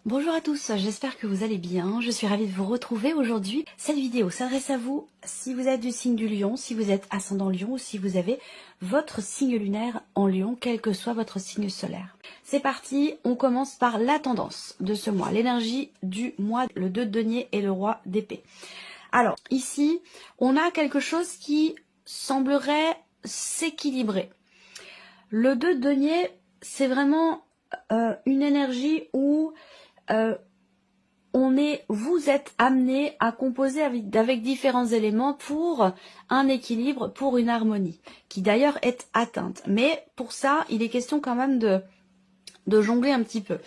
Bonjour à tous, j'espère que vous allez bien. Je suis ravie de vous retrouver aujourd'hui. Cette vidéo s'adresse à vous si vous êtes du signe du Lion, si vous êtes ascendant Lion ou si vous avez votre signe lunaire en Lion, quel que soit votre signe solaire. C'est parti, on commence par la tendance de ce mois, l'énergie du mois, le 2 de denier et le roi d'épée. Alors ici, on a quelque chose qui semblerait s'équilibrer. Le 2 de denier, c'est vraiment une énergie où vous êtes amené à composer avec différents éléments pour un équilibre, pour une harmonie, qui d'ailleurs est atteinte. Mais pour ça, il est question quand même de jongler un petit peu.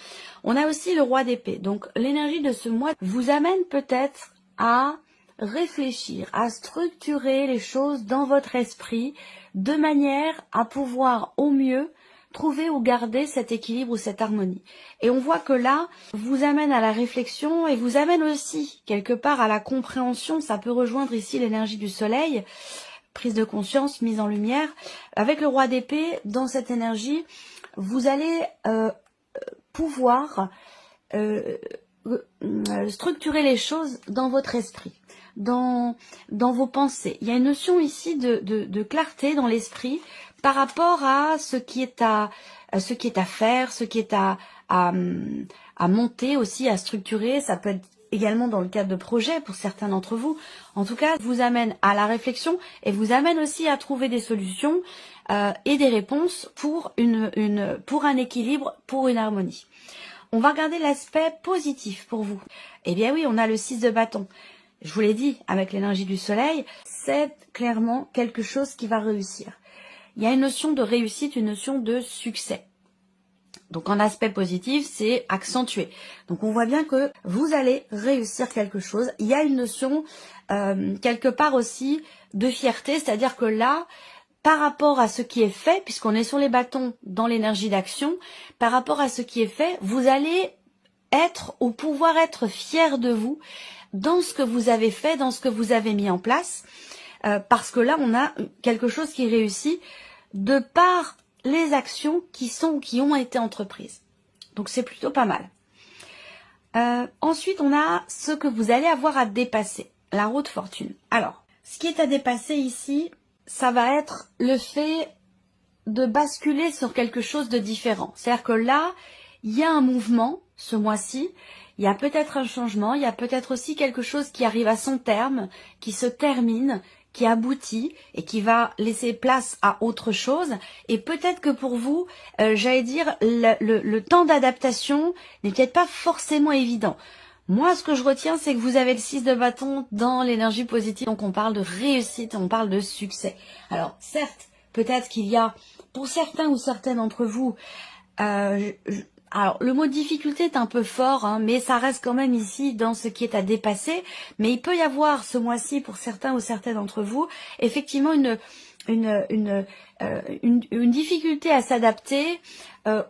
On a aussi le roi d'épée. Donc l'énergie de ce mois vous amène peut-être à réfléchir, à structurer les choses dans votre esprit de manière à pouvoir au mieux trouver ou garder cet équilibre ou cette harmonie. Et on voit que là, vous amène à la réflexion et vous amène aussi quelque part à la compréhension. Ça peut rejoindre ici l'énergie du soleil, prise de conscience, mise en lumière. Avec le roi d'épée, dans cette énergie, vous allez pouvoir structurer les choses dans votre esprit, dans vos pensées. Il y a une notion ici de clarté dans l'esprit par rapport à ce qui est à faire, ce qui est à monter aussi, à structurer. Ça peut être également dans le cadre de projets pour certains d'entre vous. En tout cas, vous amène à la réflexion et vous amène aussi à trouver des solutions et des réponses pour un équilibre, pour une harmonie. On va regarder l'aspect positif pour vous. Eh bien oui, on a le 6 de bâton. Je vous l'ai dit, avec l'énergie du soleil, c'est clairement quelque chose qui va réussir. Il y a une notion de réussite, une notion de succès. Donc en aspect positif, c'est accentué. Donc on voit bien que vous allez réussir quelque chose. Il y a une notion quelque part aussi de fierté, c'est-à-dire que là, par rapport à ce qui est fait, puisqu'on est sur les bâtons dans l'énergie d'action, par rapport à ce qui est fait, vous allez être ou pouvoir être fier de vous dans ce que vous avez fait, dans ce que vous avez mis en place, parce que là, on a quelque chose qui réussit de par les actions qui ont été entreprises. Donc c'est plutôt pas mal. Ensuite, on a ce que vous allez avoir à dépasser, la roue de fortune. Alors, ce qui est à dépasser ici, ça va être le fait de basculer sur quelque chose de différent. C'est-à-dire que là, il y a un mouvement ce mois-ci, il y a peut-être un changement, il y a peut-être aussi quelque chose qui arrive à son terme, qui se termine, qui aboutit et qui va laisser place à autre chose. Et peut-être que pour vous, j'allais dire, le temps d'adaptation n'est peut-être pas forcément évident. Moi, ce que je retiens, c'est que vous avez le 6 de bâton dans l'énergie positive. Donc, on parle de réussite, on parle de succès. Alors, certes, peut-être qu'il y a, pour certains ou certaines d'entre vous, alors le mot difficulté est un peu fort, hein, mais ça reste quand même ici dans ce qui est à dépasser. Mais il peut y avoir ce mois-ci, pour certains ou certaines d'entre vous, effectivement une difficulté à s'adapter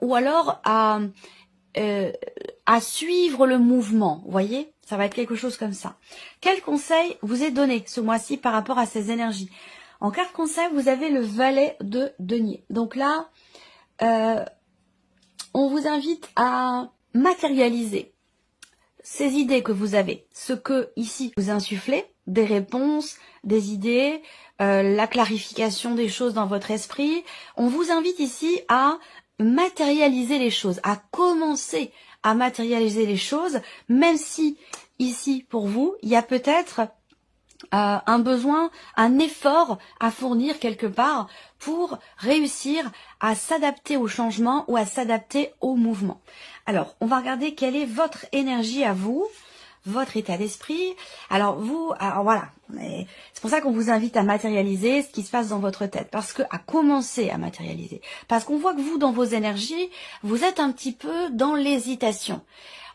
ou alors à suivre le mouvement, vous voyez, ça va être quelque chose comme ça. Quel conseil vous est donné ce mois-ci par rapport à ces énergies? En carte conseil, vous avez le valet de denier. Donc là, on vous invite à matérialiser ces idées que vous avez, ce que ici vous insufflez, des réponses, des idées, la clarification des choses dans votre esprit. On vous invite ici à matérialiser les choses, à commencer à matérialiser les choses, même si ici pour vous, il y a peut-être un besoin, un effort à fournir quelque part pour réussir à s'adapter au changement ou à s'adapter au mouvement. Alors, on va regarder quelle est votre énergie à vous, votre état d'esprit. Alors voilà, c'est pour ça qu'on vous invite à matérialiser ce qui se passe dans votre tête, parce que à commencer à matérialiser, parce qu'on voit que vous, dans vos énergies, vous êtes un petit peu dans l'hésitation.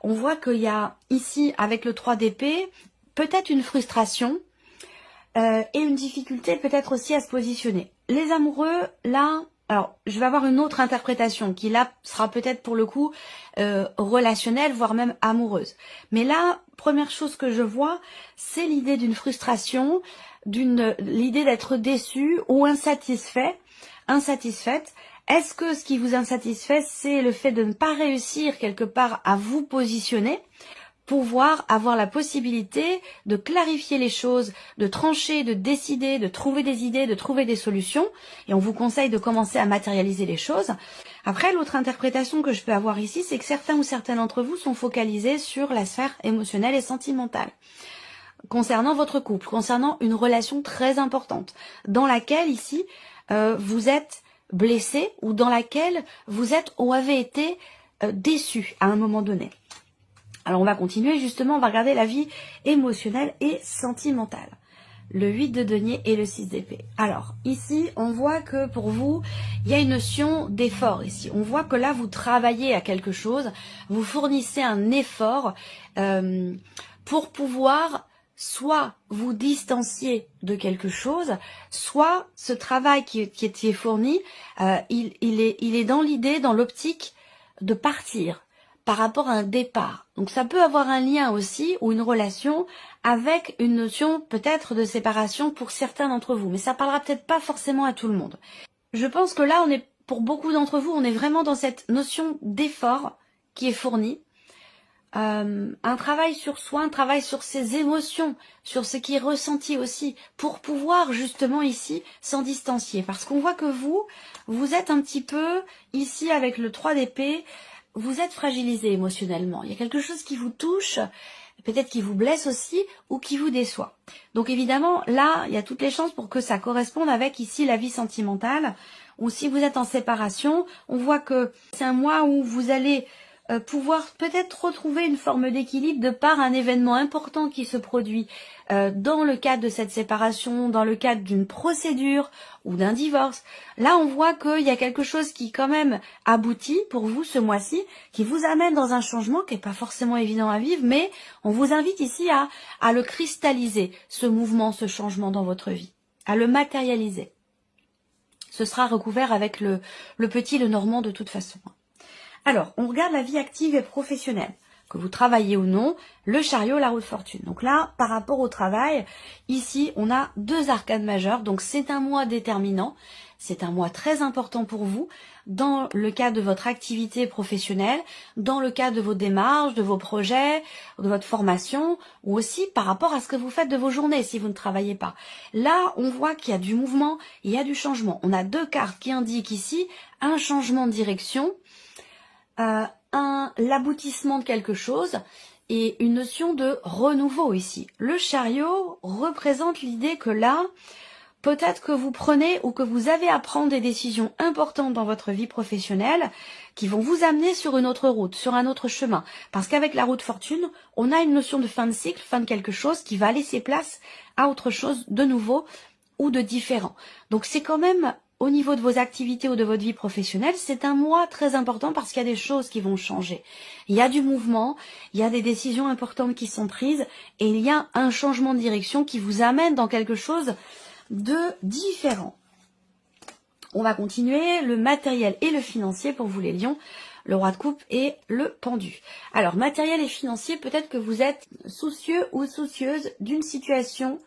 On voit qu'il y a ici, avec le 3 d'épée, peut-être une frustration, et une difficulté peut-être aussi à se positionner. Les amoureux, là, alors je vais avoir une autre interprétation qui là sera peut-être pour le coup relationnelle, voire même amoureuse. Mais là, première chose que je vois, c'est l'idée d'une frustration, l'idée d'être déçu ou insatisfaite Est-ce que ce qui vous insatisfait, c'est le fait de ne pas réussir quelque part à vous positionner, pouvoir avoir la possibilité de clarifier les choses, de trancher, de décider, de trouver des idées, de trouver des solutions, et on vous conseille de commencer à matérialiser les choses. Après, l'autre interprétation que je peux avoir ici, c'est que certains ou certaines d'entre vous sont focalisés sur la sphère émotionnelle et sentimentale, concernant votre couple, concernant une relation très importante, dans laquelle ici, vous êtes blessé, ou dans laquelle vous êtes ou avez été déçu à un moment donné. Alors on va continuer justement, on va regarder la vie émotionnelle et sentimentale. Le 8 de denier et le 6 d'épée. Alors ici on voit que pour vous, il y a une notion d'effort ici. On voit que là vous travaillez à quelque chose, vous fournissez un effort pour pouvoir soit vous distancier de quelque chose, soit ce travail qui est fourni, il est dans l'idée, dans l'optique de partir par rapport à un départ. Donc ça peut avoir un lien aussi ou une relation avec une notion peut-être de séparation pour certains d'entre vous, mais ça parlera peut-être pas forcément à tout le monde. Je pense que là, pour beaucoup d'entre vous, on est vraiment dans cette notion d'effort qui est fournie. Un travail sur soi, un travail sur ses émotions, sur ce qui est ressenti aussi, pour pouvoir justement ici s'en distancier. Parce qu'on voit que vous êtes un petit peu, ici avec le 3 d'épée, vous êtes fragilisé émotionnellement. Il y a quelque chose qui vous touche, peut-être qui vous blesse aussi, ou qui vous déçoit. Donc évidemment, là, il y a toutes les chances pour que ça corresponde avec ici la vie sentimentale, ou si vous êtes en séparation, on voit que c'est un mois où vous allez pouvoir peut-être retrouver une forme d'équilibre de par un événement important qui se produit dans le cadre de cette séparation, dans le cadre d'une procédure ou d'un divorce. Là, on voit qu'il y a quelque chose qui quand même aboutit pour vous ce mois-ci, qui vous amène dans un changement qui n'est pas forcément évident à vivre, mais on vous invite ici à le cristalliser, ce mouvement, ce changement dans votre vie, à le matérialiser. Ce sera recouvert avec le petit, le normand de toute façon. Alors, on regarde la vie active et professionnelle, que vous travaillez ou non, le chariot, la roue de fortune. Donc là, par rapport au travail, ici, on a 2 arcanes majeures, donc c'est un mois déterminant, c'est un mois très important pour vous, dans le cadre de votre activité professionnelle, dans le cadre de vos démarches, de vos projets, de votre formation, ou aussi par rapport à ce que vous faites de vos journées si vous ne travaillez pas. Là, on voit qu'il y a du mouvement, il y a du changement. On a 2 cartes qui indiquent ici un changement de direction, l'aboutissement de quelque chose et une notion de renouveau ici. Le chariot représente l'idée que là, peut-être que vous prenez ou que vous avez à prendre des décisions importantes dans votre vie professionnelle qui vont vous amener sur une autre route, sur un autre chemin. Parce qu'avec la roue de fortune, on a une notion de fin de cycle, fin de quelque chose qui va laisser place à autre chose de nouveau ou de différent. Donc c'est quand même au niveau de vos activités ou de votre vie professionnelle, c'est un mois très important parce qu'il y a des choses qui vont changer. Il y a du mouvement, il y a des décisions importantes qui sont prises et il y a un changement de direction qui vous amène dans quelque chose de différent. On va continuer le matériel et le financier pour vous les lions, le roi de coupe et le pendu. Alors matériel et financier, peut-être que vous êtes soucieux ou soucieuse d'une situation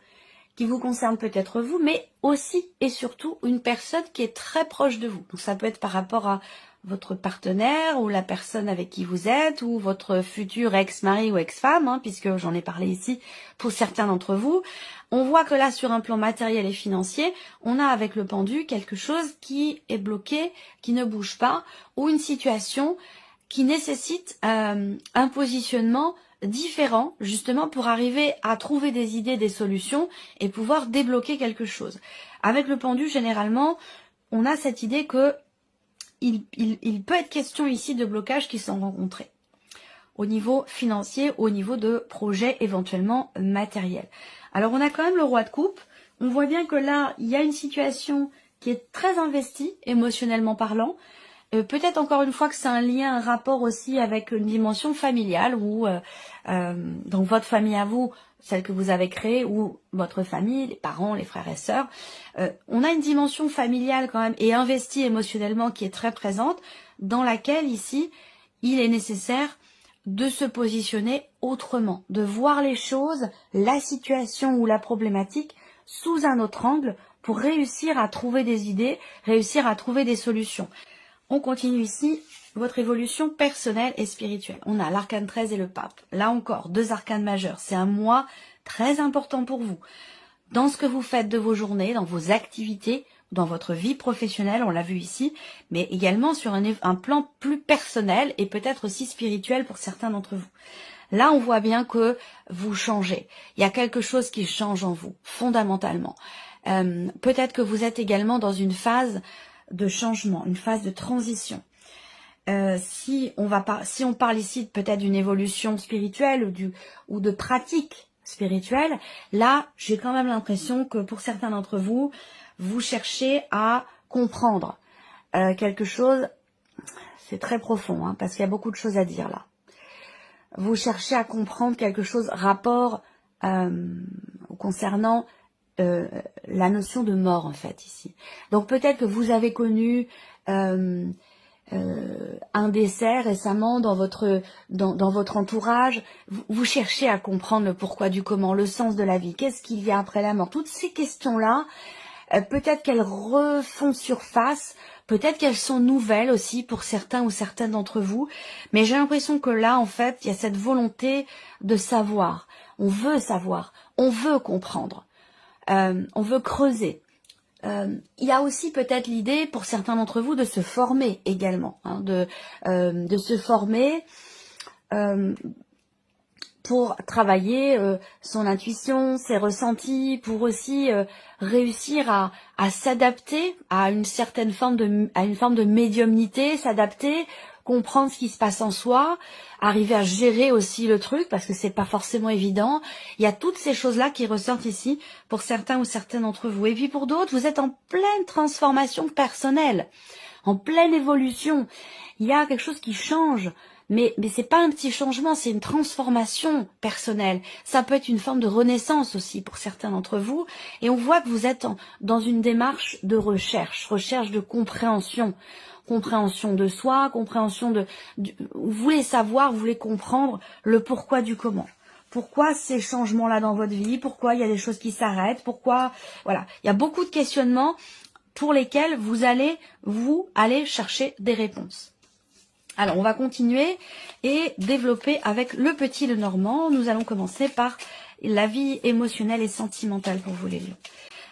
qui vous concerne peut-être vous, mais aussi et surtout une personne qui est très proche de vous. Donc ça peut être par rapport à votre partenaire ou la personne avec qui vous êtes ou votre futur ex-mari ou ex-femme, puisque j'en ai parlé ici pour certains d'entre vous. On voit que là, sur un plan matériel et financier, on a avec le pendu quelque chose qui est bloqué, qui ne bouge pas, ou une situation qui nécessite un positionnement différent, justement pour arriver à trouver des idées, des solutions et pouvoir débloquer quelque chose. Avec le pendu, généralement, on a cette idée que il peut être question ici de blocages qui sont rencontrés au niveau financier, au niveau de projets éventuellement matériels. Alors on a quand même le roi de coupe, on voit bien que là, il y a une situation qui est très investie, émotionnellement parlant. Peut-être encore une fois que c'est un lien, un rapport aussi avec une dimension familiale ou dans votre famille à vous, celle que vous avez créée, ou votre famille, les parents, les frères et sœurs. On a une dimension familiale quand même et investie émotionnellement qui est très présente, dans laquelle ici, il est nécessaire de se positionner autrement, de voir les choses, la situation ou la problématique sous un autre angle pour réussir à trouver des idées, réussir à trouver des solutions. On continue ici votre évolution personnelle et spirituelle. On a l'arcane 13 et le pape. Là encore, 2 arcanes majeurs. C'est un mois très important pour vous. Dans ce que vous faites de vos journées, dans vos activités, dans votre vie professionnelle, on l'a vu ici, mais également sur un plan plus personnel et peut-être aussi spirituel pour certains d'entre vous. Là, on voit bien que vous changez. Il y a quelque chose qui change en vous, fondamentalement. Peut-être que vous êtes également dans une phase de changement, une phase de transition. Si on parle ici peut-être d'une évolution spirituelle ou de pratique spirituelle, là, j'ai quand même l'impression que pour certains d'entre vous, vous cherchez à comprendre quelque chose. C'est très profond, hein, parce qu'il y a beaucoup de choses à dire là. Vous cherchez à comprendre quelque chose rapport concernant la notion de mort, en fait, ici. Donc peut-être que vous avez connu un décès récemment dans votre entourage. Vous cherchez à comprendre le pourquoi du comment, le sens de la vie, qu'est-ce qu'il y a après la mort. Toutes ces questions-là, peut-être qu'elles refont surface, peut-être qu'elles sont nouvelles aussi pour certains ou certaines d'entre vous, mais j'ai l'impression que là, en fait, il y a cette volonté de savoir. On veut savoir, on veut comprendre, on veut creuser. Il y a aussi peut-être l'idée pour certains d'entre vous de se former également, hein, de se former pour travailler son intuition, ses ressentis, pour aussi réussir à s'adapter à une certaine forme de médiumnité, s'adapter, comprendre ce qui se passe en soi, arriver à gérer aussi le truc parce que c'est pas forcément évident. Il y a toutes ces choses-là qui ressortent ici pour certains ou certaines d'entre vous. Et puis pour d'autres, vous êtes en pleine transformation personnelle, en pleine évolution. Il y a quelque chose qui change. Mais c'est pas un petit changement, c'est une transformation personnelle. Ça peut être une forme de renaissance aussi pour certains d'entre vous. Et on voit que vous êtes dans une démarche de recherche de compréhension. Compréhension de soi, compréhension vous voulez savoir, vous voulez comprendre le pourquoi du comment. Pourquoi ces changements-là dans votre vie? Pourquoi il y a des choses qui s'arrêtent? Pourquoi, voilà. Il y a beaucoup de questionnements pour lesquels vous allez chercher des réponses. Alors, on va continuer et développer avec le petit Lenormand. Nous allons commencer par la vie émotionnelle et sentimentale pour vous les lions.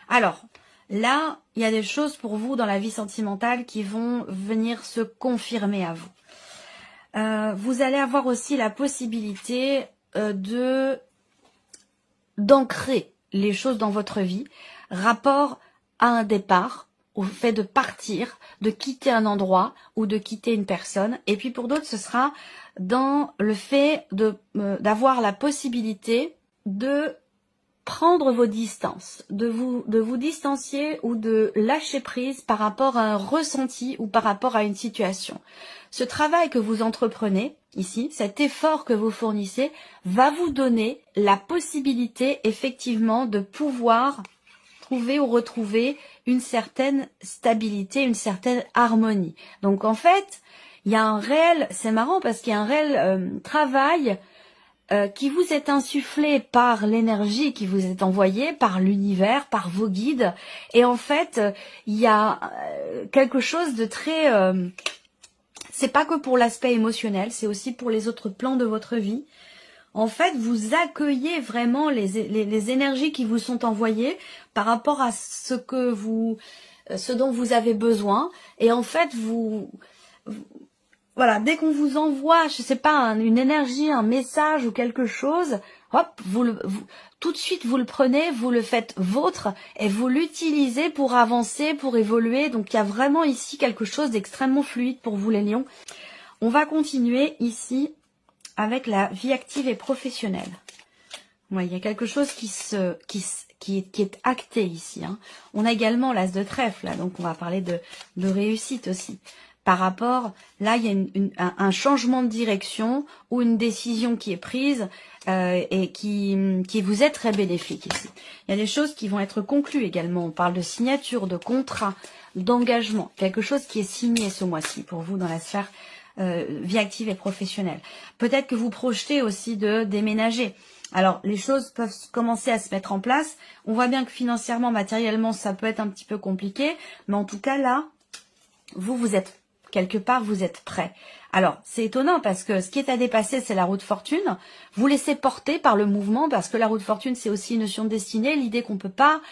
Alors, là, il y a des choses pour vous dans la vie sentimentale qui vont venir se confirmer à vous. Vous allez avoir aussi la possibilité d'ancrer les choses dans votre vie, rapport à un départ, au fait de partir, de quitter un endroit ou de quitter une personne. Et puis pour d'autres, ce sera dans le fait d'avoir la possibilité de prendre vos distances, de vous distancier ou de lâcher prise par rapport à un ressenti ou par rapport à une situation. Ce travail que vous entreprenez ici, cet effort que vous fournissez, va vous donner la possibilité effectivement de pouvoir trouver ou retrouver une certaine stabilité, une certaine harmonie. Donc en fait, il y a un réel, c'est marrant parce qu'il y a un réel travail qui vous est insufflé par l'énergie qui vous est envoyée, par l'univers, par vos guides. Et en fait, il y a quelque chose de très... c'est pas que pour l'aspect émotionnel, c'est aussi pour les autres plans de votre vie. En fait, vous accueillez vraiment les énergies qui vous sont envoyées par rapport à ce dont vous avez besoin. Et en fait, voilà, dès qu'on vous envoie, je sais pas, une énergie, un message ou quelque chose, hop, tout de suite vous le prenez, vous le faites vôtre et vous l'utilisez pour avancer, pour évoluer. Donc il y a vraiment ici quelque chose d'extrêmement fluide pour vous les lions. On va continuer ici avec la vie active et professionnelle. Ouais, il y a quelque chose qui est acté ici. Hein. On a également l'as de trèfle, là, donc on va parler de réussite aussi. Par rapport, là, il y a un changement de direction ou une décision qui est prise et qui vous est très bénéfique ici. Il y a des choses qui vont être conclues également. On parle de signature, de contrat, d'engagement. Quelque chose qui est signé ce mois-ci pour vous dans la sphère vie active et professionnelle. Peut-être que vous projetez aussi de déménager. Alors, les choses peuvent commencer à se mettre en place. On voit bien que financièrement, matériellement, ça peut être un petit peu compliqué. Mais en tout cas, là, vous êtes quelque part, vous êtes prêt. Alors, c'est étonnant parce que ce qui est à dépasser, c'est la roue de fortune. Vous laissez porter par le mouvement parce que la roue de fortune, c'est aussi une notion de destinée. L'idée qu'on peut pas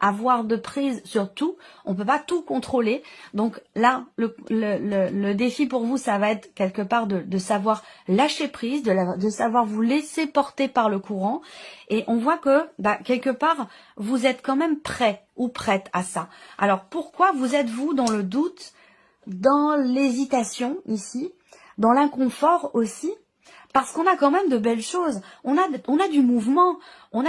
avoir de prise sur tout. On peut pas tout contrôler. Donc là, le défi pour vous, ça va être quelque part de savoir lâcher prise, de savoir vous laisser porter par le courant. Et on voit que, quelque part, vous êtes quand même prêt ou prête à ça. Alors, pourquoi vous êtes-vous dans le doute, dans l'hésitation ici, dans l'inconfort aussi? Parce qu'on a quand même de belles choses. On a du mouvement. On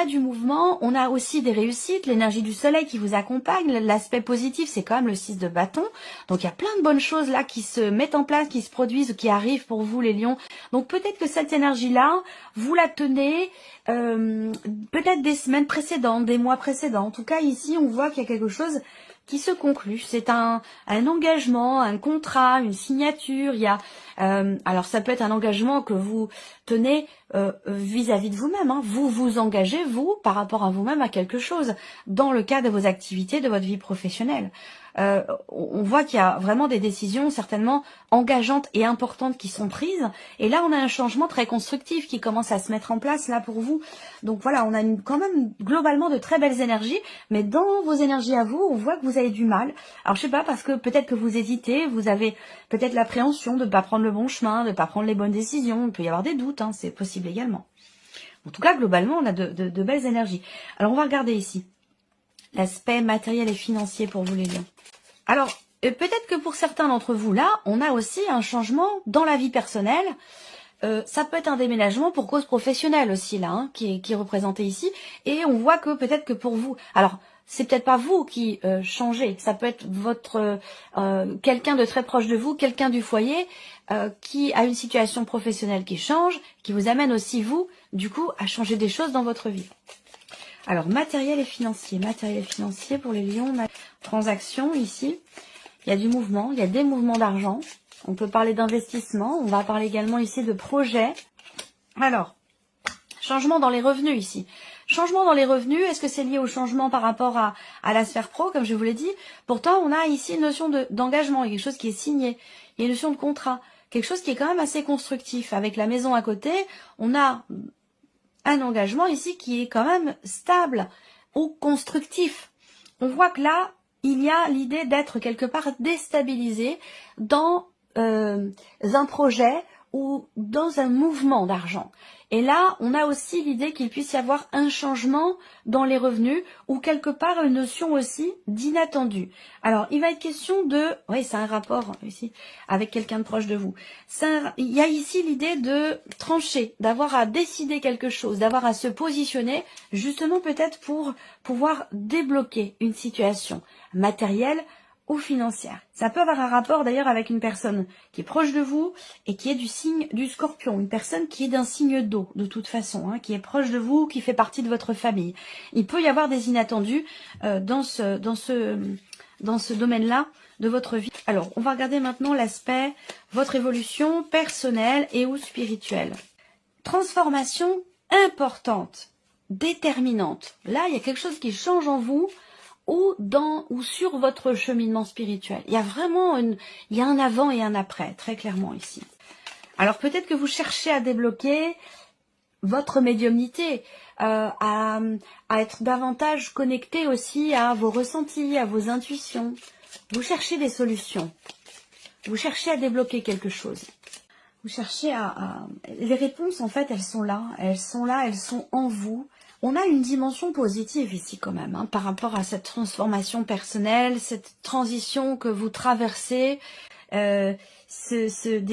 a aussi des réussites, l'énergie du soleil qui vous accompagne. L'aspect positif, c'est quand même le 6 de bâton. Donc, il y a plein de bonnes choses là qui se mettent en place, qui se produisent, qui arrivent pour vous, les lions. Donc, peut-être que cette énergie-là, vous la tenez peut-être des semaines précédentes, des mois précédents. En tout cas, ici, on voit qu'il y a quelque chose qui se conclut. C'est un engagement, un contrat, une signature. Il y a alors ça peut être un engagement que vous tenez vis-à-vis de vous-même. Hein. Vous vous engagez, vous, par rapport à vous-même, à quelque chose, dans le cadre de vos activités, de votre vie professionnelle. On voit qu'il y a vraiment des décisions certainement engageantes et importantes qui sont prises. Et là, on a un changement très constructif qui commence à se mettre en place là pour vous. Donc voilà, on a quand même globalement de très belles énergies. Mais dans vos énergies à vous, on voit que vous avez du mal. Alors je sais pas, parce que peut-être que vous hésitez, vous avez peut-être l'appréhension de ne pas prendre le bon chemin, de ne pas prendre les bonnes décisions. Il peut y avoir des doutes, hein, c'est possible également. En tout cas, globalement, on a de belles énergies. Alors on va regarder ici l'aspect matériel et financier pour vous les lions. Alors, peut-être que pour certains d'entre vous là, on a aussi un changement dans la vie personnelle. Ça peut être un déménagement pour cause professionnelle aussi là, hein, qui est représenté ici. Et on voit que peut-être que pour vous, alors c'est peut-être pas vous qui changez, ça peut être votre quelqu'un de très proche de vous, quelqu'un du foyer qui a une situation professionnelle qui change, qui vous amène aussi vous, du coup, à changer des choses dans votre vie. Alors, matériel et financier pour les lions, transactions ici, il y a du mouvement, il y a des mouvements d'argent, on peut parler d'investissement, on va parler également ici de projet. Alors, changement dans les revenus ici. Changement dans les revenus, est-ce que c'est lié au changement par rapport à la sphère pro, comme je vous l'ai dit? Pourtant, on a ici une notion d'engagement, il y a quelque chose qui est signé, il y a une notion de contrat, quelque chose qui est quand même assez constructif. Avec la maison à côté, on a un engagement ici qui est quand même stable ou constructif. On voit que là, il y a l'idée d'être quelque part déstabilisé dans un projet ou dans un mouvement d'argent. Et là, on a aussi l'idée qu'il puisse y avoir un changement dans les revenus ou quelque part une notion aussi d'inattendu. Alors, il va être question de... Oui, c'est un rapport ici avec quelqu'un de proche de vous. Il y a ici l'idée de trancher, d'avoir à décider quelque chose, d'avoir à se positionner justement peut-être pour pouvoir débloquer une situation matérielle ou financière. Ça peut avoir un rapport d'ailleurs avec une personne qui est proche de vous et qui est du signe du Scorpion, une personne qui est d'un signe d'eau de toute façon, hein, qui est proche de vous, qui fait partie de votre famille. Il peut y avoir des inattendus dans ce domaine-là de votre vie. Alors, on va regarder maintenant l'aspect votre évolution personnelle et ou spirituelle. Transformation importante, déterminante. Là, il y a quelque chose qui change en vous ou sur votre cheminement spirituel. Il y a vraiment il y a un avant et un après, très clairement ici. Alors peut-être que vous cherchez à débloquer votre médiumnité, à être davantage connecté aussi à vos ressentis, à vos intuitions. Vous cherchez des solutions. Vous cherchez à débloquer quelque chose. Vous cherchez les réponses, en fait, elles sont là, elles sont en vous. On a une dimension positive ici quand même, hein, par rapport à cette transformation personnelle, cette transition que vous traversez, des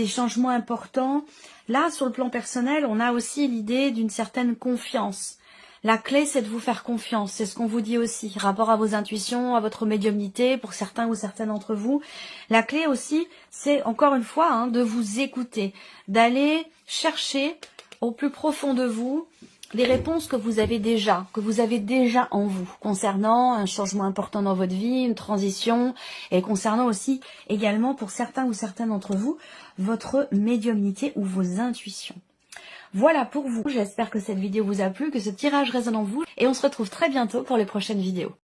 changements importants. Là, sur le plan personnel, on a aussi l'idée d'une certaine confiance. La clé, c'est de vous faire confiance, c'est ce qu'on vous dit aussi, rapport à vos intuitions, à votre médiumnité, pour certains ou certaines d'entre vous. La clé aussi, c'est encore une fois, hein, de vous écouter, d'aller chercher au plus profond de vous les réponses que vous avez déjà en vous, concernant un changement important dans votre vie, une transition, et concernant aussi également pour certains ou certaines d'entre vous, votre médiumnité ou vos intuitions. Voilà pour vous. J'espère que cette vidéo vous a plu, que ce tirage résonne en vous et on se retrouve très bientôt pour les prochaines vidéos.